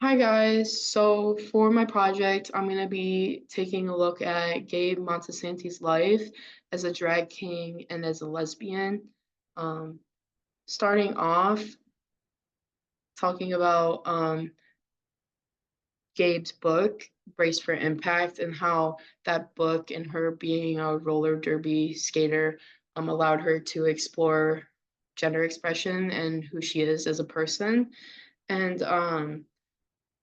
Hi guys. So for my project, I'm gonna be taking a look at Gabe Montesanti's life as a drag king and as a lesbian. Um, Starting off talking about Gabe's book, Brace for Impact, and how that book and her being a roller derby skater allowed her to explore gender expression and who she is as a person. And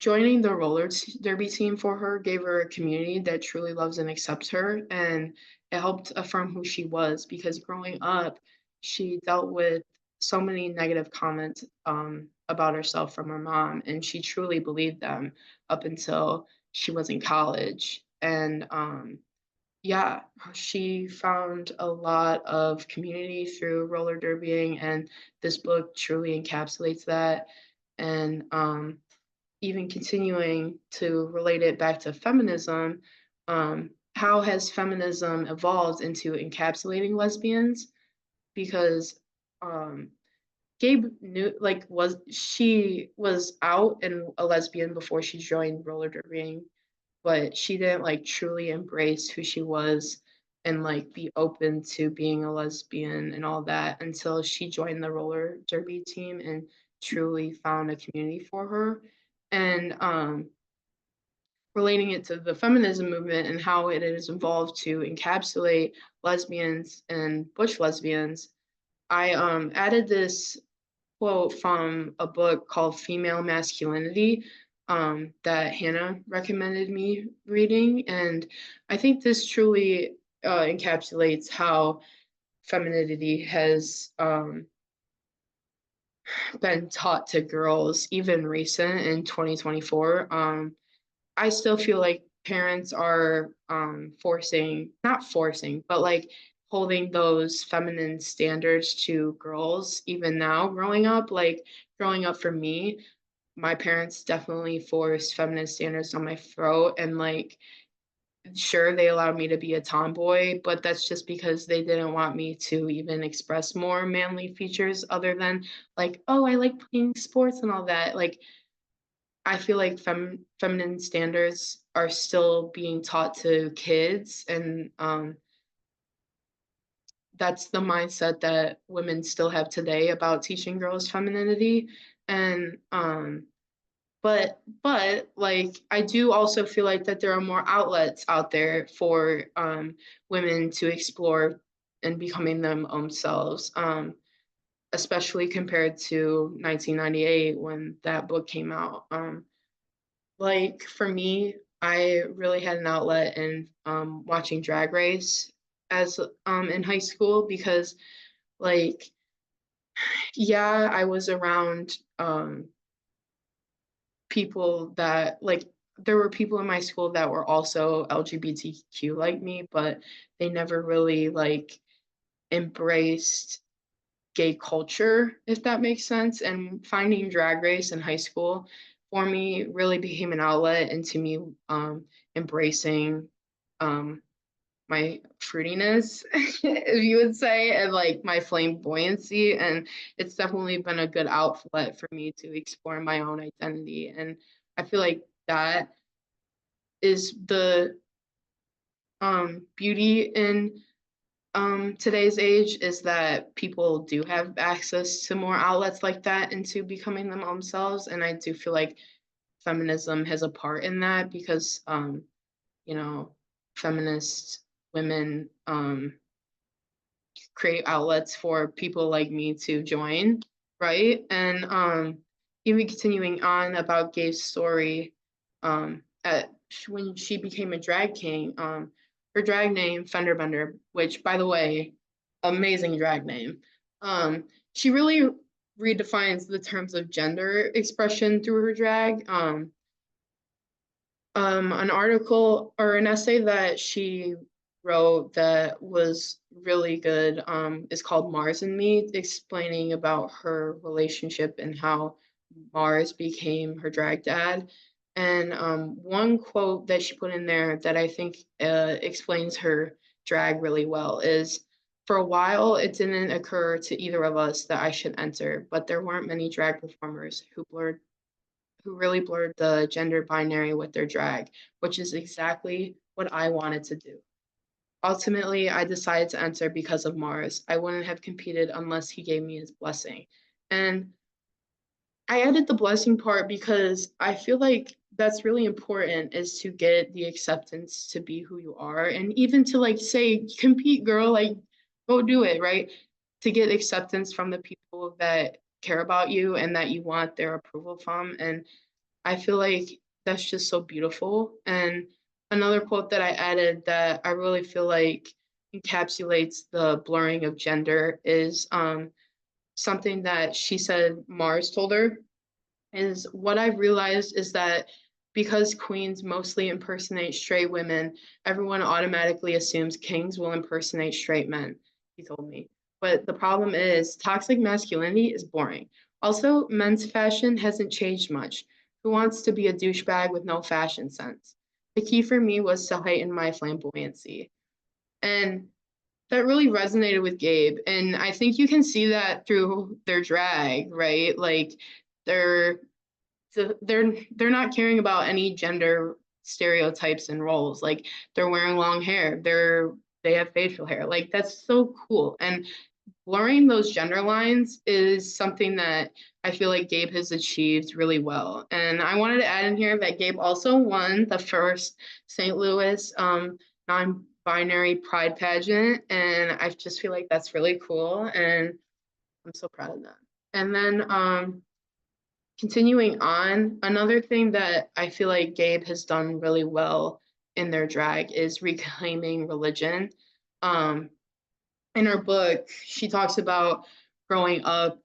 joining the derby team for her gave her a community that truly loves and accepts her, and it helped affirm who she was because growing up, she dealt with so many negative comments about herself from her mom, and she truly believed them up until she was in college. And yeah, she found a lot of community through roller derbying, and this book truly encapsulates that. And even continuing to relate it back to feminism, how has feminism evolved into encapsulating lesbians? Because um, Gabe knew, like, she was out and a lesbian before she joined roller derbying, but she didn't like truly embrace who she was and like be open to being a lesbian and all that until she joined the roller derby team and truly found a community for her. And relating it to the feminism movement and how it is evolved to encapsulate lesbians and butch lesbians, I added this quote from a book called Female Masculinity that Hannah recommended me reading. And I think this truly encapsulates how femininity has been taught to girls, even recent in 2024. I still feel like parents are forcing, not forcing, but like holding those feminine standards to girls even now growing up. Like growing up for me, my parents definitely forced feminine standards on my throat, and like sure they allowed me to be a tomboy, but that's just because they didn't want me to even express more manly features other than like, oh, I like playing sports and all that. Like I feel like feminine standards are still being taught to kids, and that's the mindset that women still have today about teaching girls femininity. And but like I do also feel like that there are more outlets out there for women to explore and becoming them own selves. Especially compared to 1998 when that book came out. Like for me, I really had an outlet in watching Drag Race as in high school because like yeah, I was around people that like there were people in my school that were also LGBTQ like me, but they never really like embraced gay culture, if that makes sense. And finding Drag Race in high school for me really became an outlet into me embracing um, my fruitiness, if you would say, and like my flamboyancy. And it's definitely been a good outlet for me to explore my own identity. And I feel like that is the beauty in today's age is that people do have access to more outlets like that into becoming them themselves. And I do feel like feminism has a part in that because, you know, feminist women create outlets for people like me to join, right? And even continuing on about Gabe's story, when she became a drag king, her drag name Fender Bender, which by the way, amazing drag name. She really redefines the terms of gender expression through her drag. An article or an essay that she wrote that was really good is called Mars and Me, explaining about her relationship and how Mars became her drag dad. And one quote that she put in there that I think explains her drag really well is, for a while, it didn't occur to either of us that I should enter, but there weren't many drag performers who really blurred the gender binary with their drag, which is exactly what I wanted to do. Ultimately, I decided to enter because of Mars. I wouldn't have competed unless he gave me his blessing. And I added the blessing part because I feel like that's really important is to get the acceptance to be who you are and even to like say compete girl like go do it, right? To get acceptance from the people that care about you and that you want their approval from, and I feel like that's just so beautiful. And another quote that I added that I really feel like encapsulates the blurring of gender is something that she said Mars told her is what I've realized is that because queens mostly impersonate straight women, everyone automatically assumes kings will impersonate straight men, he told me. But the problem is toxic masculinity is boring. Also, men's fashion hasn't changed much. Who wants to be a douchebag with no fashion sense? The key for me was to heighten my flamboyancy. And that really resonated with Gabe. And I think you can see that through their drag, right? Like they're they're not caring about any gender stereotypes and roles. Like they're wearing long hair, they have facial hair. Like that's so cool. And blurring those gender lines is something that I feel like Gabe has achieved really well. And I wanted to add in here that Gabe also won the first St. Louis non-binary pride pageant, and I just feel like that's really cool, and I'm so proud of that. And then continuing on, another thing that I feel like Gabe has done really well in their drag is reclaiming religion. Um, in her book, she talks about growing up.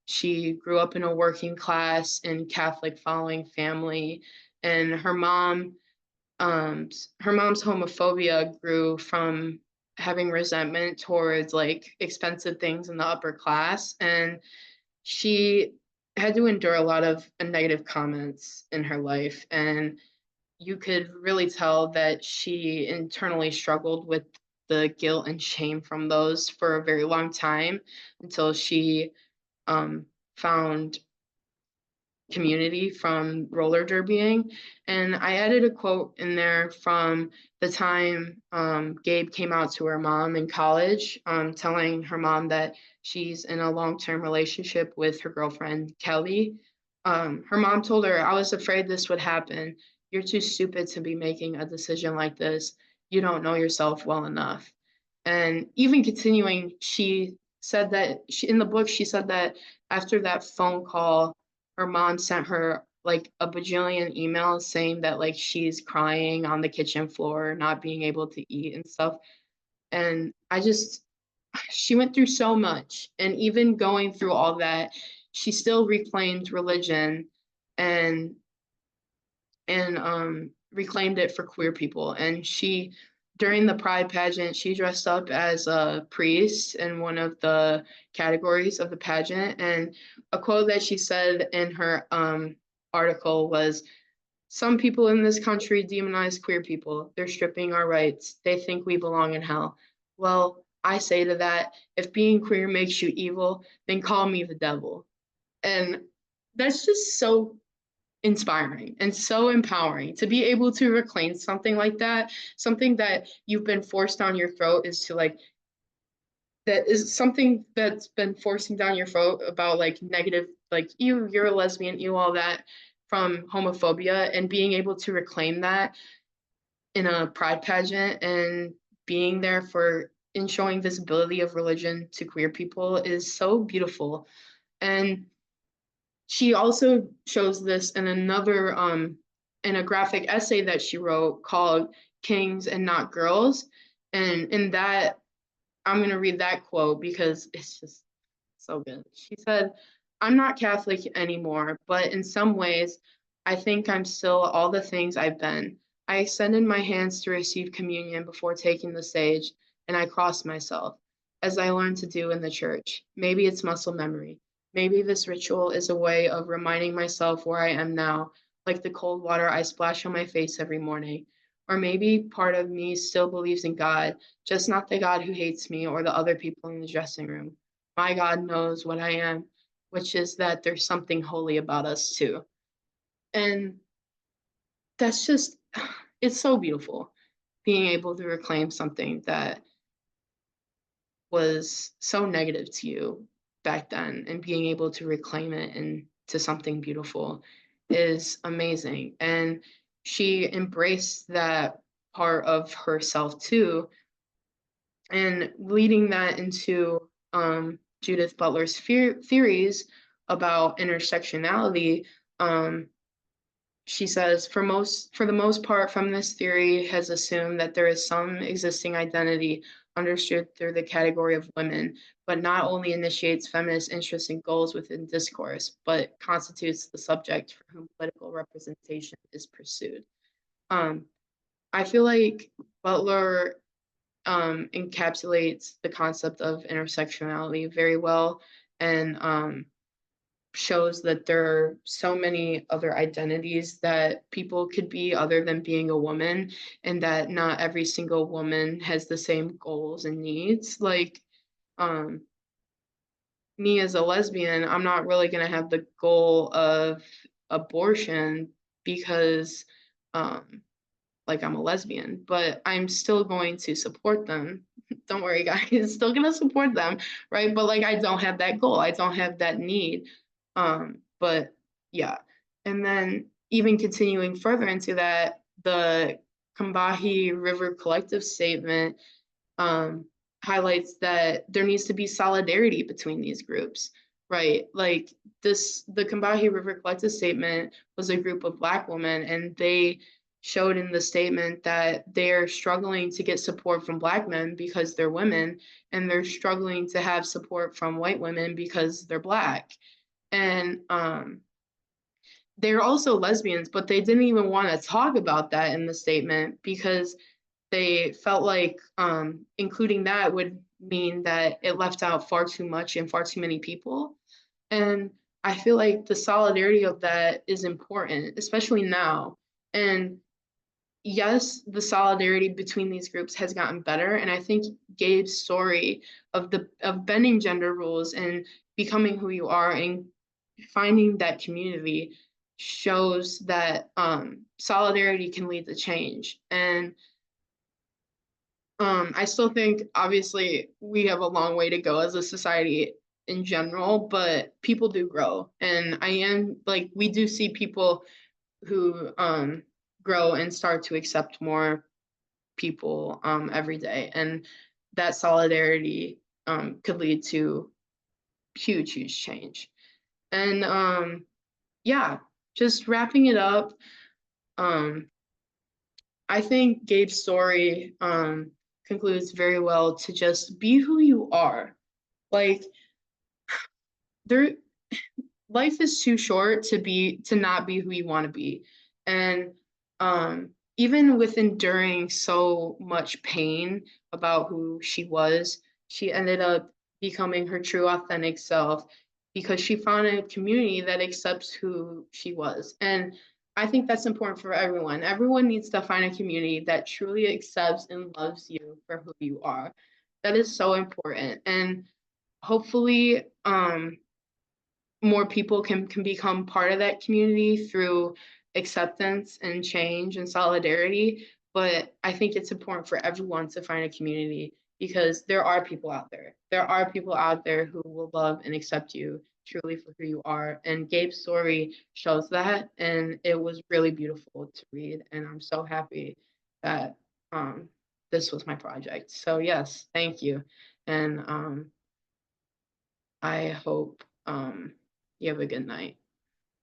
She grew up in a working class and Catholic following family, and her mom's homophobia grew from having resentment towards like expensive things in the upper class, and she had to endure a lot of negative comments in her life, and you could really tell that she internally struggled with the guilt and shame from those for a very long time until she um, found community from roller derbying. And I added a quote in there from the time Gabe came out to her mom in college, telling her mom that she's in a long term relationship with her girlfriend, Kelly. Her mom told her, I was afraid this would happen. You're too stupid to be making a decision like this. You don't know yourself well enough. And even continuing, she said that in the book, she said that after that phone call, her mom sent her like a bajillion emails saying that like she's crying on the kitchen floor, not being able to eat and stuff. And she went through so much. And even going through all that, she still reclaimed religion and reclaimed it for queer people. And she, during the Pride pageant, she dressed up as a priest in one of the categories of the pageant. And a quote that she said in her article was, some people in this country demonize queer people. They're stripping our rights. They think we belong in hell. Well, I say to that, if being queer makes you evil, then call me the devil. And that's just so inspiring and so empowering to be able to reclaim something like that, something that you've been forced down your throat is to like that is something that's been forcing down your throat about like negative, like you're a lesbian, you all that from homophobia, and being able to reclaim that in a pride pageant and being there for and showing visibility of religion to queer people is so beautiful. And she also shows this in another in a graphic essay that she wrote called Kings and Not Girls. And in that, I'm going to read that quote because it's just so good. She said, I'm not Catholic anymore, but in some ways, I think I'm still all the things I've been. I extended my hands to receive communion before taking the stage, and I crossed myself, as I learned to do in the church. Maybe it's muscle memory. Maybe this ritual is a way of reminding myself where I am now, like the cold water I splash on my face every morning. Or maybe part of me still believes in God, just not the God who hates me or the other people in the dressing room. My God knows what I am, which is that there's something holy about us too. And that's just it's so beautiful being able to reclaim something that was so negative to you back then and being able to reclaim it into something beautiful is amazing. And she embraced that part of herself too, and leading that into Judith Butler's theories about intersectionality. Um, she says, for the most part, feminist theory has assumed that there is some existing identity understood through the category of women, but not only initiates feminist interests and goals within discourse, but constitutes the subject for whom political representation is pursued. Um, I feel like Butler encapsulates the concept of intersectionality very well, and shows that there are so many other identities that people could be other than being a woman, and that not every single woman has the same goals and needs. Like, um, me as a lesbian, I'm not really going to have the goal of abortion because um, like I'm a lesbian, but I'm still going to support them. Don't worry, guys, still gonna support them, right? But like I don't have that goal, I don't have that need. But yeah. And then even continuing further into that, the Combahee River Collective statement um, highlights that there needs to be solidarity between these groups, right? Like the Combahee River Collective statement was a group of Black women, and they showed in the statement that they're struggling to get support from Black men because they're women, and they're struggling to have support from white women because they're Black. And they're also lesbians, but they didn't even want to talk about that in the statement because they felt like including that would mean that it left out far too much and far too many people. And I feel like the solidarity of that is important, especially now. And yes, the solidarity between these groups has gotten better. And I think Gabe's story of bending gender rules and becoming who you are and finding that community shows that solidarity can lead to change. And I still think obviously we have a long way to go as a society in general, but people do grow. And I am like we do see people who grow and start to accept more people every day. And that solidarity could lead to huge, huge change. And yeah, just wrapping it up, um, I think Gabe's story concludes very well to just be who you are. Like there life is too short to not be who you want to be. And even with enduring so much pain about who she was, she ended up becoming her true authentic self because she found a community that accepts who she was. And I think that's important for everyone. Everyone needs to find a community that truly accepts and loves you for who you are. That is so important. And hopefully more people can become part of that community through acceptance and change and solidarity. But I think it's important for everyone to find a community because there are people out there. There are people out there who will love and accept you truly for who you are. And Gabe's story shows that. And it was really beautiful to read. And I'm so happy that this was my project. So, yes, thank you. And I hope you have a good night.